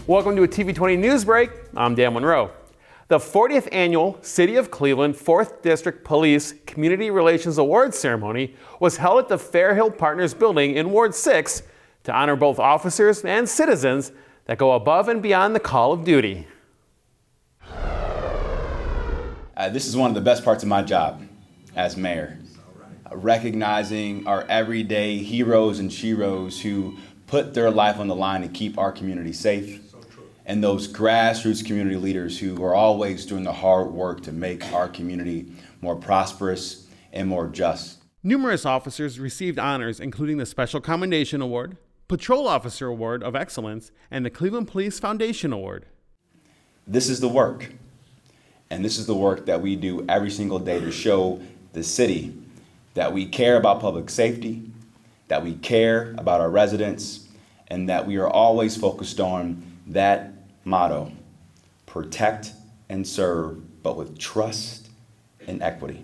Welcome to a TV20 News Break. I'm Dan Monroe. The 40th Annual City of Cleveland 4th District Police Community Relations Awards ceremony was held at the Fairhill Partners Building in Ward 6 to honor both officers and citizens that go above and beyond the call of duty. This is one of the best parts of my job as mayor. Recognizing our everyday heroes and sheroes who put their life on the line to keep our community safe. And those grassroots community leaders who are always doing the hard work to make our community more prosperous and more just. Numerous officers received honors, including the Special Commendation Award, Patrol Officer Award of Excellence, and the Cleveland Police Foundation Award. This is the work, and this is the work that we do every single day to show the city that we care about public safety, that we care about our residents, and that we are always focused on that motto: protect and serve, but with trust and equity.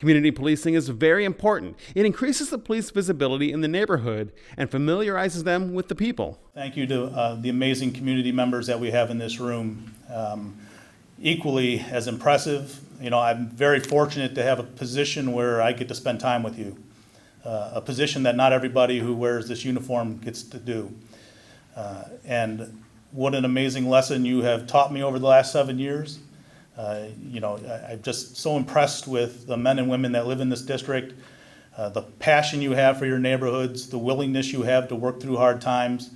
Community policing is very important. It increases the police visibility in the neighborhood and familiarizes them with the people. Thank you to the amazing community members that we have in this room. Equally as impressive, I'm very fortunate to have a position where I get to spend time with you. A position that not everybody who wears this uniform gets to do. And what an amazing lesson you have taught me over the last 7 years. I'm just so impressed with the men and women that live in this district, the passion you have for your neighborhoods, the willingness you have to work through hard times,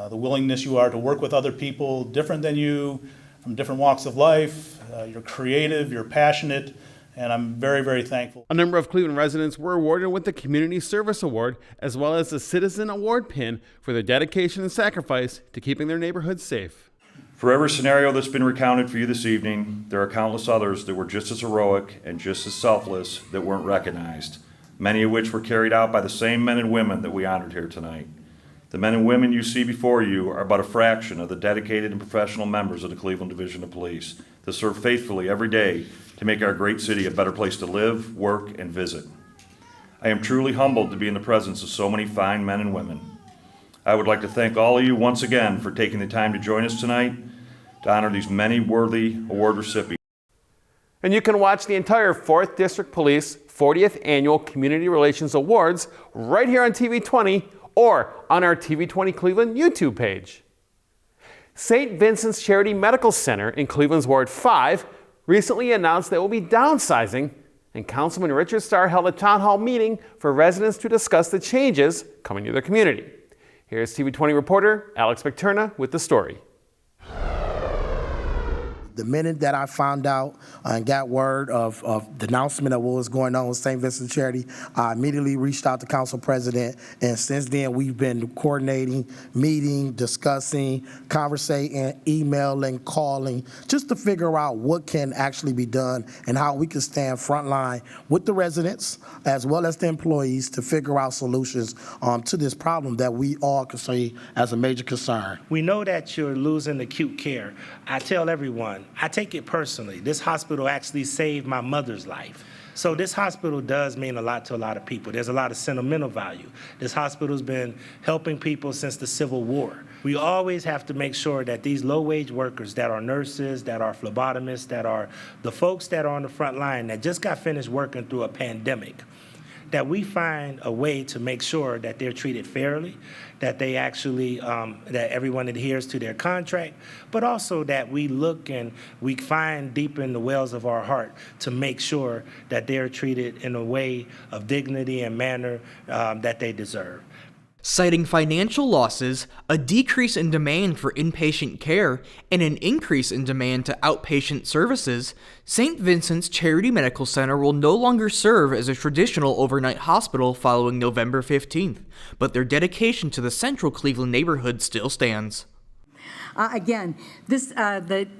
the willingness you are to work with other people different than you, from different walks of life. You're creative, you're passionate, and I'm very, very thankful. A number of Cleveland residents were awarded with the Community Service Award, as well as the Citizen Award pin for their dedication and sacrifice to keeping their neighborhoods safe. For every scenario that's been recounted for you this evening, there are countless others that were just as heroic and just as selfless that weren't recognized, many of which were carried out by the same men and women that we honored here tonight. The men and women you see before you are but a fraction of the dedicated and professional members of the Cleveland Division of Police that serve faithfully every day to make our great city a better place to live, work, and visit. I am truly humbled to be in the presence of so many fine men and women. I would like to thank all of you once again for taking the time to join us tonight to honor these many worthy award recipients. And you can watch the entire 4th District Police 40th Annual Community Relations Awards right here on TV20 or on our TV20 Cleveland YouTube page. St. Vincent's Charity Medical Center in Cleveland's Ward 5 recently announced that it will be downsizing, and Councilman Richard Starr held a town hall meeting for residents to discuss the changes coming to their community. Here's TV20 reporter Alex McTurna with the story. The minute that I found out and got word of the announcement of what was going on with St. Vincent Charity, I immediately reached out to Council President, and since then we've been coordinating, meeting, discussing, conversating, emailing, calling, just to figure out what can actually be done and how we can stand frontline with the residents as well as the employees to figure out solutions to this problem that we all can see as a major concern. We know that you're losing acute care. I tell everyone, I take it personally. This hospital actually saved my mother's life. So this hospital does mean a lot to a lot of people. There's a lot of sentimental value. This hospital's been helping people since the Civil War. We always have to make sure that these low-wage workers that are nurses, that are phlebotomists, that are the folks that are on the front line that just got finished working through a pandemic, that we find a way to make sure that they're treated fairly, that they actually, that everyone adheres to their contract, but also that we look and we find deep in the wells of our heart to make sure that they're treated in a way of dignity and manner that they deserve. Citing financial losses, a decrease in demand for inpatient care, and an increase in demand to outpatient services, St. Vincent's Charity Medical Center will no longer serve as a traditional overnight hospital following November 15th, but their dedication to the central Cleveland neighborhood still stands. Again,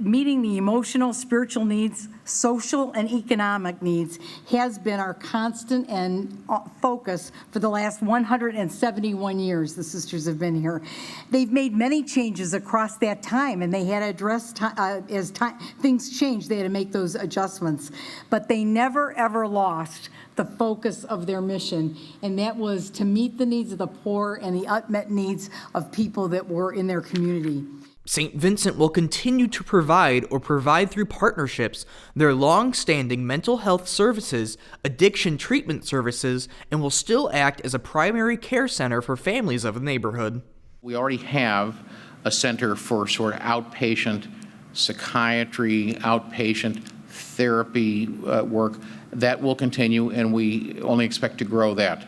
meeting the emotional, spiritual needs, social and economic needs has been our constant and focus for the last 171 years the sisters have been here. They've made many changes across that time, and they had to address, as things changed, they had to make those adjustments. But they never, ever lost the focus of their mission, and that was to meet the needs of the poor and the unmet needs of people that were in their community. St. Vincent will continue to provide through partnerships their long-standing mental health services, addiction treatment services, and will still act as a primary care center for families of the neighborhood. We already have a center for sort of outpatient psychiatry, outpatient therapy work that will continue, and we only expect to grow that.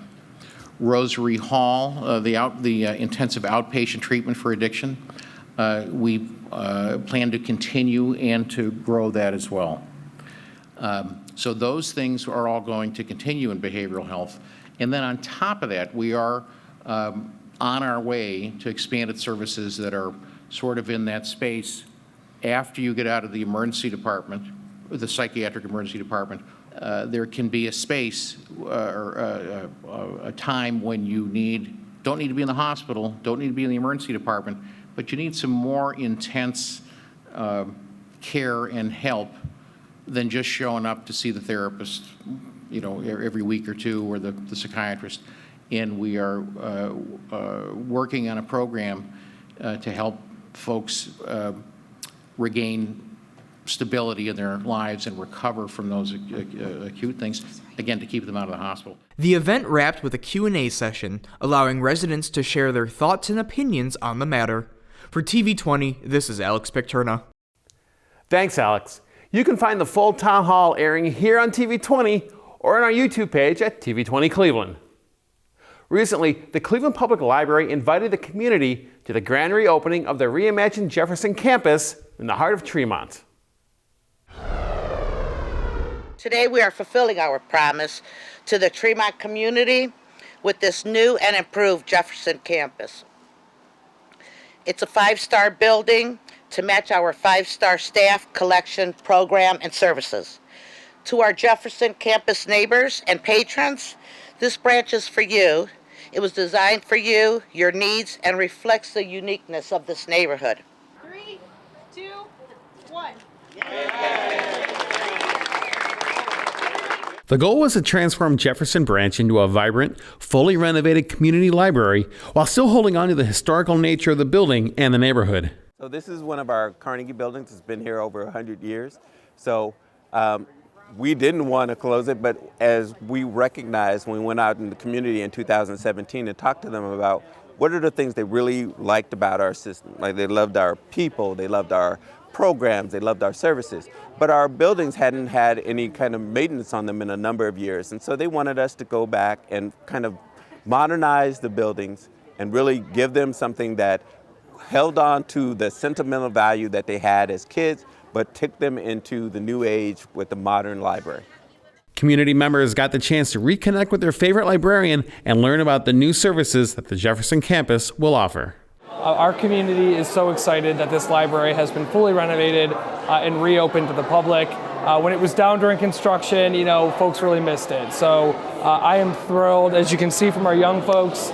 Rosary Hall, the intensive outpatient treatment for addiction, we plan to continue and to grow that as well. So those things are all going to continue in behavioral health. And then on top of that, we are on our way to expanded services that are sort of in that space after you get out of the emergency department, the psychiatric emergency department. There can be a space or a time when you don't need to be in the hospital, don't need to be in the emergency department, but you need some more intense care and help than just showing up to see the therapist, every week or two, or the psychiatrist. And we are working on a program to help folks regain stability in their lives and recover from those acute things, again, to keep them out of the hospital. The event wrapped with a Q&A session, allowing residents to share their thoughts and opinions on the matter. For TV20, this is Alex Picterna. Thanks, Alex. You can find the full town hall airing here on TV20 or on our YouTube page at TV20 Cleveland. Recently, the Cleveland Public Library invited the community to the grand reopening of the reimagined Jefferson campus in the heart of Tremont. Today we are fulfilling our promise to the Tremont community with this new and improved Jefferson campus. It's a 5-star building to match our 5-star staff, collection, program, and services. To our Jefferson campus neighbors and patrons, this branch is for you. It was designed for you, your needs, and reflects the uniqueness of this neighborhood. 3, 2, 1. The goal was to transform Jefferson Branch into a vibrant, fully renovated community library while still holding on to the historical nature of the building and the neighborhood. So this is one of our Carnegie buildings. It's been here over 100 years. So we didn't want to close it, but as we recognized when we went out in the community in 2017 and talked to them about what are the things they really liked about our system. Like they loved our people, they loved our programs, they loved our services, but our buildings hadn't had any kind of maintenance on them in a number of years. And so they wanted us to go back and kind of modernize the buildings and really give them something that held on to the sentimental value that they had as kids, but took them into the new age with the modern library. Community members got the chance to reconnect with their favorite librarian and learn about the new services that the Jefferson campus will offer. Our community is so excited that this library has been fully renovated and reopened to the public. When it was down during construction, folks really missed it. So I am thrilled, as you can see from our young folks,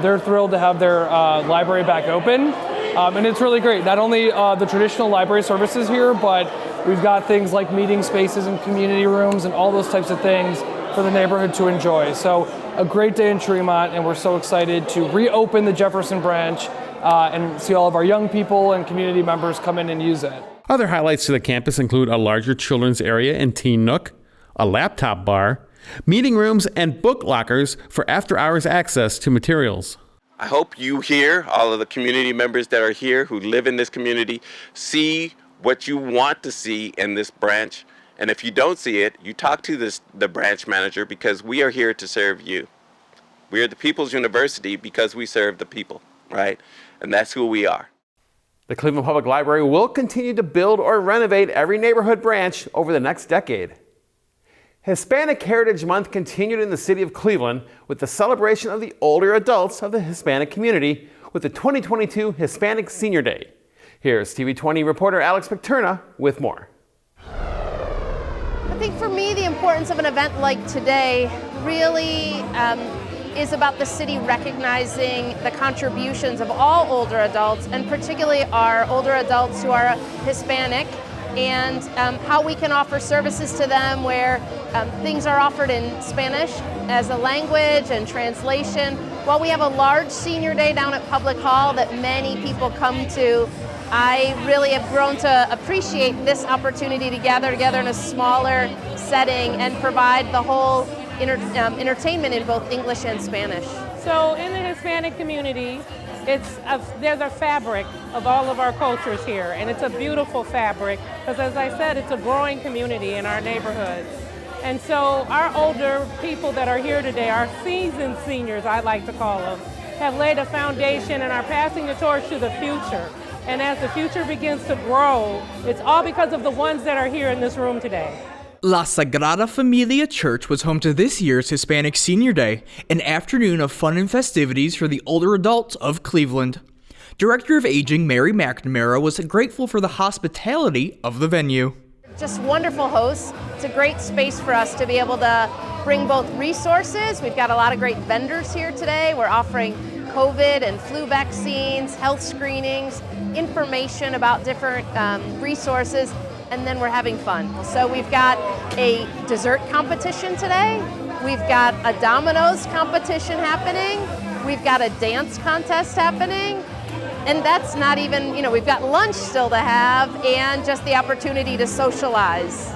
they're thrilled to have their library back open. And it's really great. Not only the traditional library services here, but we've got things like meeting spaces and community rooms and all those types of things for the neighborhood to enjoy. So a great day in Tremont, and we're so excited to reopen the Jefferson branch and see all of our young people and community members come in and use it. Other highlights to the campus include a larger children's area and teen nook, a laptop bar, meeting rooms, and book lockers for after-hours access to materials. I hope you here, all of the community members that are here who live in this community, see what you want to see in this branch. And if you don't see it, you talk to the branch manager, because we are here to serve you. We are the People's University because we serve the people, right? And that's who we are. The Cleveland Public Library will continue to build or renovate every neighborhood branch over the next decade. Hispanic Heritage Month continued in the city of Cleveland with the celebration of the older adults of the Hispanic community with the 2022 Hispanic Senior Day. Here's TV20 reporter Alex Picterna with more. I think for me, the importance of an event like today really is about the city recognizing the contributions of all older adults, and particularly our older adults who are Hispanic, and how we can offer services to them where things are offered in Spanish as a language and translation. While we have a large senior day down at Public Hall that many people come to I really have grown to appreciate this opportunity to gather together in a smaller setting and provide the whole entertainment in both English and Spanish. So in the Hispanic community, there's a fabric of all of our cultures here, and it's a beautiful fabric because, as I said, it's a growing community in our neighborhoods. And so our older people that are here today, our seasoned seniors, I like to call them, have laid a foundation and are passing the torch to the future. And as the future begins to grow, it's all because of the ones that are here in this room today. La Sagrada Familia Church was home to this year's Hispanic Senior Day, an afternoon of fun and festivities for the older adults of Cleveland. Director of Aging Mary McNamara was grateful for the hospitality of the venue. Just wonderful hosts. It's a great space for us to be able to bring both resources. We've got a lot of great vendors here today. We're offering COVID and flu vaccines, health screenings, information about different resources, and then we're having fun. So we've got a dessert competition today. We've got a dominoes competition happening. We've got a dance contest happening. And that's not even, we've got lunch still to have and just the opportunity to socialize.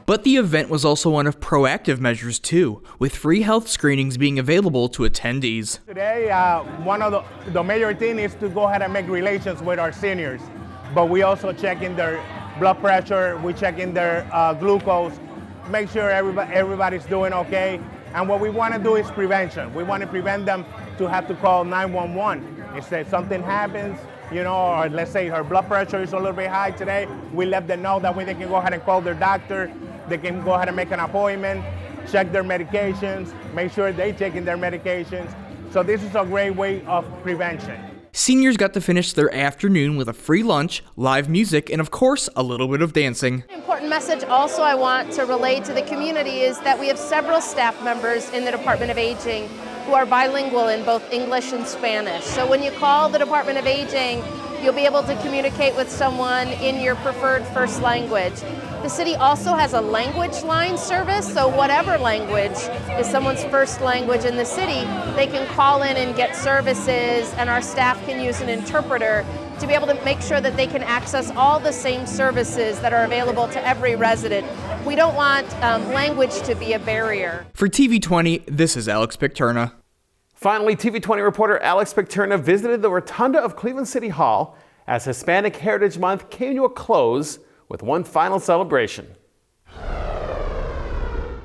But the event was also one of proactive measures too, with free health screenings being available to attendees. Today, one of the major thing is to go ahead and make relations with our seniors. But we also check in their blood pressure, we check in their glucose, make sure everybody's doing okay. And what we want to do is prevention. We want to prevent them to have to call 911. If something happens, or let's say her blood pressure is a little bit high today, we let them know that way they can go ahead and call their doctor. They can go ahead and make an appointment, check their medications, make sure they're taking their medications. So this is a great way of prevention. Seniors got to finish their afternoon with a free lunch, live music, and of course, a little bit of dancing. An important message also I want to relay to the community is that we have several staff members in the Department of Aging who are bilingual in both English and Spanish. So when you call the Department of Aging, you'll be able to communicate with someone in your preferred first language. The city also has a language line service, so whatever language is someone's first language in the city, they can call in and get services, and our staff can use an interpreter to be able to make sure that they can access all the same services that are available to every resident. We don't want language to be a barrier. For TV20, this is Alex Picterna. Finally, TV20 reporter Alex Picterna visited the rotunda of Cleveland City Hall as Hispanic Heritage Month came to a close with one final celebration.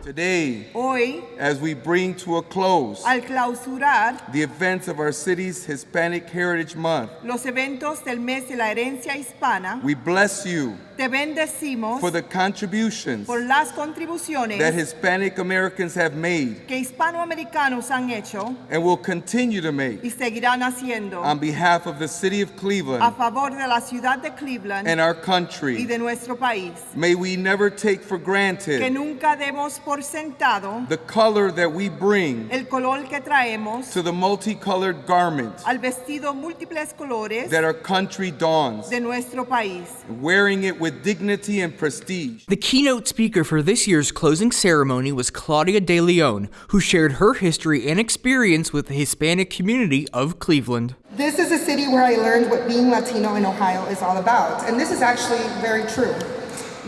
Today, Hoy, as we bring to a close al clausurar the events of our city's Hispanic Heritage Month, los eventos del mes de la herencia hispana, we bless you te bendecimos for the contributions por las contribuciones that Hispanic Americans have made que hispanoamericanos han hecho and will continue to make y seguirán haciendo on behalf of the city of a Cleveland favor de la ciudad de Cleveland and our y country. de nuestro país. May we never take for Que granted nunca demos por sentado the color that we bring el color que traemos to the multicolored garment al vestido múltiples colores that our country dons, de nuestro país. wearing it with dignity and prestige. The keynote speaker for this year's closing ceremony was Claudia De Leon, who shared her history and experience with the Hispanic community of Cleveland. This is a city where I learned what being Latino in Ohio is all about, and this is actually very true.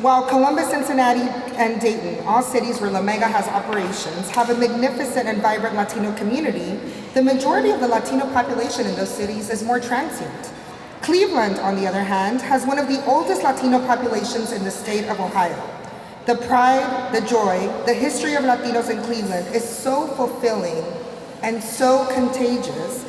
While Columbus, Cincinnati, and Dayton, all cities where La Mega has operations, have a magnificent and vibrant Latino community, the majority of the Latino population in those cities is more transient. Cleveland, on the other hand, has one of the oldest Latino populations in the state of Ohio. The pride, the joy, the history of Latinos in Cleveland is so fulfilling and so contagious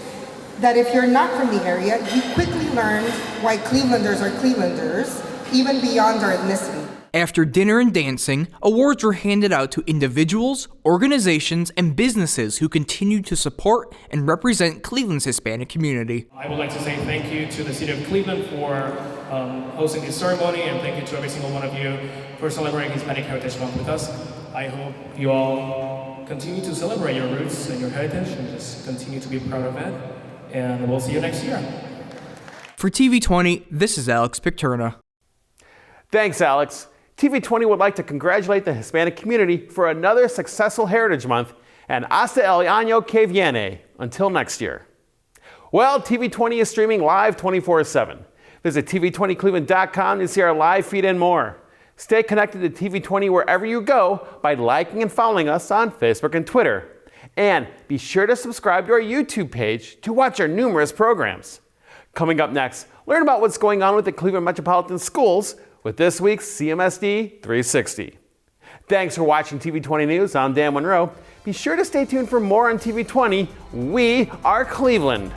that if you're not from the area, you quickly learn why Clevelanders are Clevelanders, even beyond our ethnicity. After dinner and dancing, awards were handed out to individuals, organizations, and businesses who continue to support and represent Cleveland's Hispanic community. I would like to say thank you to the City of Cleveland for hosting this ceremony, and thank you to every single one of you for celebrating Hispanic Heritage Month with us. I hope you all continue to celebrate your roots and your heritage and just continue to be proud of it, and we'll see you next year. For TV20, this is Alex Picterna. Thanks, Alex. TV20 would like to congratulate the Hispanic community for another successful Heritage Month, and hasta el año que viene. Until next year. Well, TV20 is streaming live 24/7. Visit TV20Cleveland.com to see our live feed and more. Stay connected to TV20 wherever you go by liking and following us on Facebook and Twitter. And be sure to subscribe to our YouTube page to watch our numerous programs. Coming up next, learn about what's going on with the Cleveland Metropolitan Schools with this week's CMSD 360. Thanks for watching TV20 News. I'm Dan Monroe. Be sure to stay tuned for more on TV20. We are Cleveland.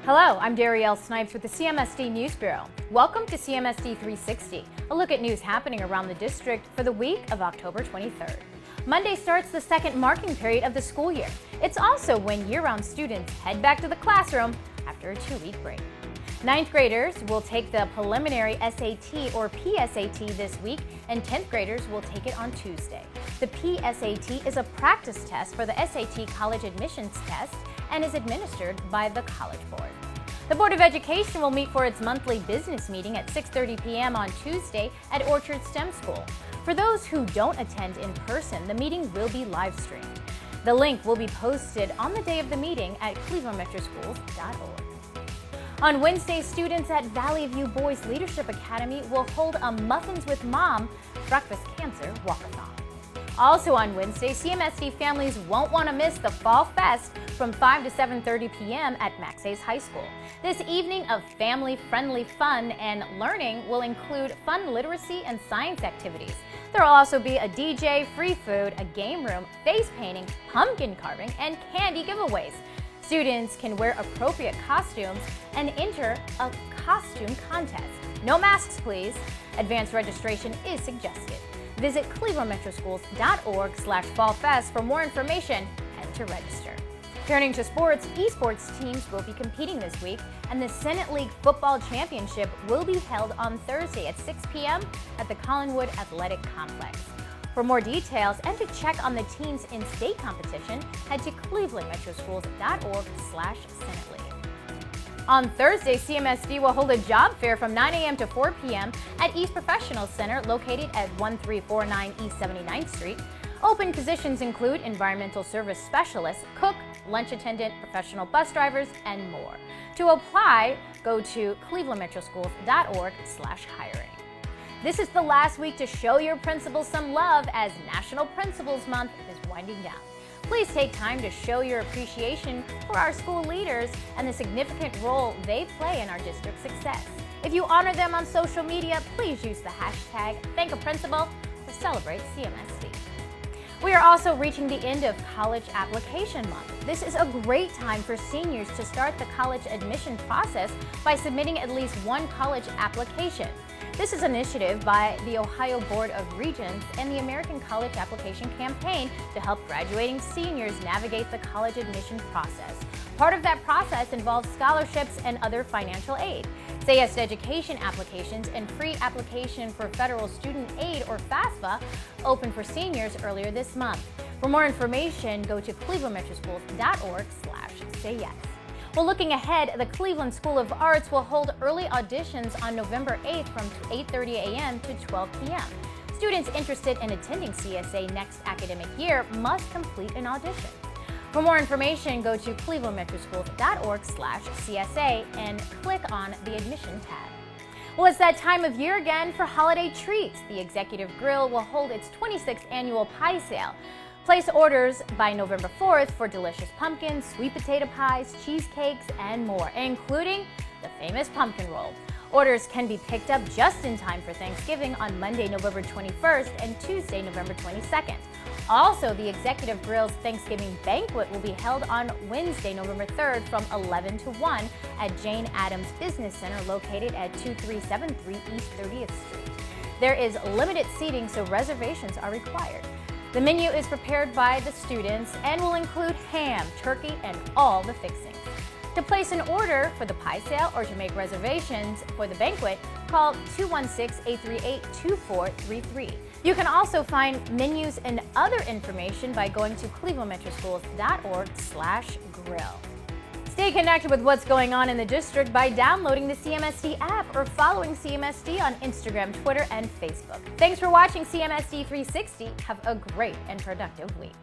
Hello, I'm Darielle Snipes with the CMSD News Bureau. Welcome to CMSD 360, a look at news happening around the district for the week of October 23rd. Monday starts the second marking period of the school year. It's also when year-round students head back to the classroom after a 2-week break. 9th graders will take the preliminary SAT or PSAT this week, and 10th graders will take it on Tuesday. The PSAT is a practice test for the SAT college admissions test and is administered by the College Board. The Board of Education will meet for its monthly business meeting at 6:30 p.m. on Tuesday at Orchard STEM School. For those who don't attend in person, the meeting will be live streamed. The link will be posted on the day of the meeting at clevelandmetroschools.org. On Wednesday, students at Valley View Boys Leadership Academy will hold a Muffins with Mom Breakfast Cancer Walkathon. Also on Wednesday, CMSD families won't want to miss the Fall Fest from 5 to 7:30 p.m. at Max Hayes High School. This evening of family-friendly fun and learning will include fun literacy and science activities. There will also be a DJ, free food, a game room, face painting, pumpkin carving, and candy giveaways. Students can wear appropriate costumes and enter a costume contest. No masks, please. Advanced registration is suggested. Visit clevelandmetroschools.org/fallfest for more information and to register. Turning to sports, esports teams will be competing this week, and the Senate League Football Championship will be held on Thursday at 6 p.m. at the Collinwood Athletic Complex. For more details and to check on the teams in state competition, head to clevelandmetroschools.org/Senate League. On Thursday, CMSD will hold a job fair from 9 a.m. to 4 p.m. at East Professional Center located at 1349 East 79th Street. Open positions include environmental service specialist, cook, lunch attendant, professional bus drivers, and more. To apply, go to clevelandmetroschools.org/hiring. This is the last week to show your principals some love as National Principals Month is winding down. Please take time to show your appreciation for our school leaders and the significant role they play in our district's success. If you honor them on social media, please use the hashtag #ThankAPrincipal or celebrate CMSD. We are also reaching the end of College Application Month. This is a great time for seniors to start the college admission process by submitting at least one college application. This is an initiative by the Ohio Board of Regents and the American College Application Campaign to help graduating seniors navigate the college admission process. Part of that process involves scholarships and other financial aid. Say Yes to Education applications and free application for Federal Student Aid or FAFSA opened for seniors earlier this month. For more information, go to clevelandmetroschools.org/sayyes. Well, looking ahead, the Cleveland School of Arts will hold early auditions on November 8th from 8:30 a.m. to 12 p.m. Students interested in attending CSA next academic year must complete an audition. For more information, go to clevelandmetroschools.org/CSA and click on the admission tab. Well, it's that time of year again for holiday treats. The Executive Grill will hold its 26th annual pie sale. Place orders by November 4th for delicious pumpkins, sweet potato pies, cheesecakes, and more, including the famous pumpkin roll. Orders can be picked up just in time for Thanksgiving on Monday, November 21st and Tuesday, November 22nd. Also, the Executive Grill's Thanksgiving banquet will be held on Wednesday, November 3rd from 11 to 1 at Jane Addams Business Center located at 2373 East 30th Street. There is limited seating, so reservations are required. The menu is prepared by the students and will include ham, turkey, and all the fixings. To place an order for the pie sale or to make reservations for the banquet, call 216-838-2433. You can also find menus and other information by going to clevelandmetroschools.org/grill. Stay connected with what's going on in the district by downloading the CMSD app or following CMSD on Instagram, Twitter, and Facebook. Thanks for watching CMSD 360. Have a great and productive week.